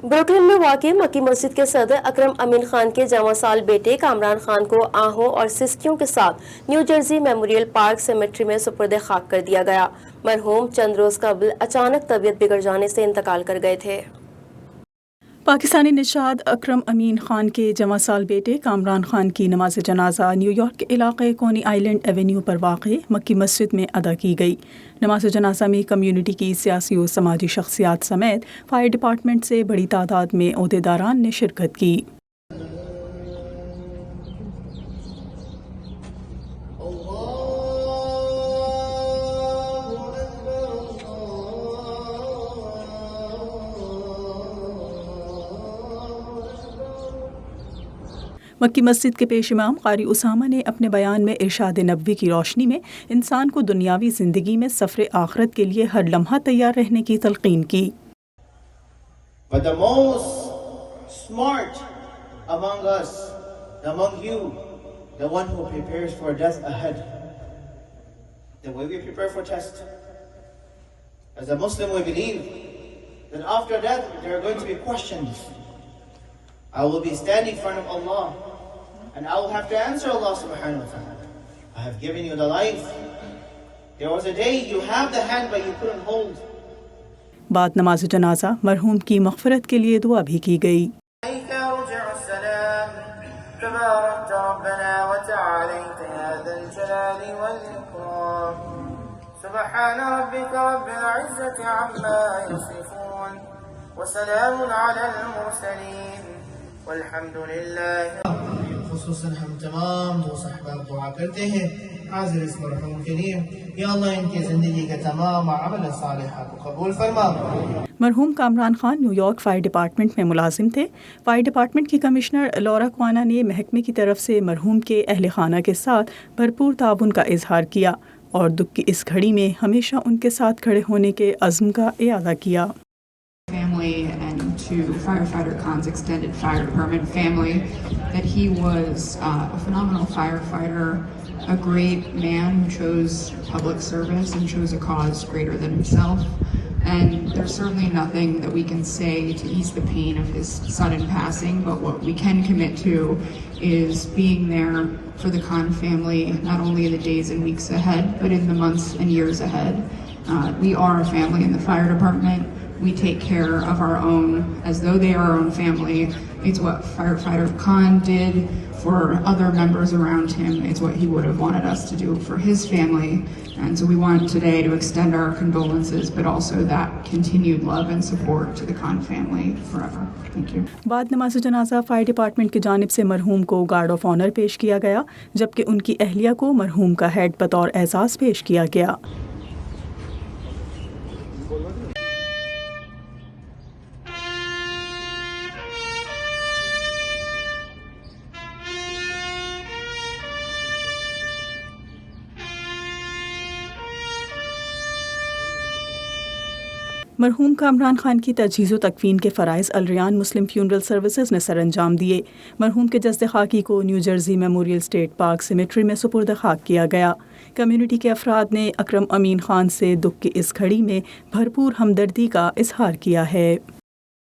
Brooklyn میں واقع مکی مسجد کے صدر اکرم امین خان کے جواں سال بیٹے کامران خان کو آہوں اور سسکیوں کے ساتھ new Jersey memorial park symmetry میں سپرد خاک کر دیا گیا۔ مرحوم چند روز قبل اچانک طبیعت بگڑ جانے سے انتقال کر گئے تھے۔ پاکستانی نژاد اکرم امین خان کے جواں سال بیٹے کامران خان کی نماز جنازہ نیویارک کے علاقے کونی آئیلینڈ ایونیو پر واقع مکی مسجد میں ادا کی گئی۔ نماز جنازہ میں کمیونٹی کی سیاسی و سماجی شخصیات سمیت فائر ڈپارٹمنٹ سے بڑی تعداد میں عہدیداران نے شرکت کی۔ مکی مسجد کے پیش امام قاری اسامہ نے اپنے بیان میں ارشاد نبوی کی روشنی میں انسان کو دنیاوی زندگی میں سفر آخرت کے لیے ہر لمحہ تیار رہنے کی تلقین کی۔ But the most smart among us, among you, the one who prepares for death ahead, the way we prepare for test. As a Muslim, we believe that after death there are going to be questions. I will be standing in front of Allah and I will have to answer Allah subhanahu wa ta'ala. I have given you the life. There was a day you have the hand but you couldn't hold. بعد نماز جنازہ مرحوم کی مغفرت کے لیے دعا بھی کی گئی۔ سبحان ربك رب العزة عما يصفون وسلام على المرسلين والحمد لله۔ خصوصاً ہم تمام دوست احباب دعا کرتے ہیں حاضر اس مرحوم کریم، یا اللہ ان کی زندگی کے تمام عمل صالحہ کو قبول فرما۔ مرحوم Kamran Khan New York fire department میں ملازم تھے۔ فائر ڈپارٹمنٹ کی کمشنر لورا کوانہ نے محکمے کی طرف سے مرحوم کے اہل خانہ کے ساتھ بھرپور تعاون کا اظہار کیا اور دکھ کی اس گھڑی میں ہمیشہ ان کے ساتھ کھڑے ہونے کے عزم کا اعادہ کیا۔ Family and to firefighter Khan's extended fire department family, that he was a phenomenal firefighter, a great man who chose public service and chose a cause greater than himself. And there's certainly nothing that we can say to ease the pain of his sudden passing, but what we can commit to is being there for the Khan family, not only in the days and weeks ahead, but in the months and years ahead. We are a family in the fire department. We take care of our own as though they are our own family. It's what firefighter Khan did for other members around him. It's what he would have wanted us to do for his family. And so we want today to extend our condolences, but also that continued love and support to the Khan family forever. Thank you. بعد نماز جنازہ fire department کی جانب سے مرحوم کو guard of honour پیش کیا گیا، جبکہ ان کی اہلیہ کو مرحوم کا ہیڈ بطور اعزاز پیش کیا گیا۔ مرحوم کامران خان کی تجہیز و تکفین کے فرائض الریان مسلم فیونرل سروسز نے سر انجام دیے۔ مرحوم کے جسد خاکی کو new Jersey memorial state park symmetry میں سپرد خاک کیا گیا۔ کمیونٹی کے افراد نے اکرم امین خان سے دکھ کی اس گھڑی میں بھرپور ہمدردی کا اظہار کیا ہے۔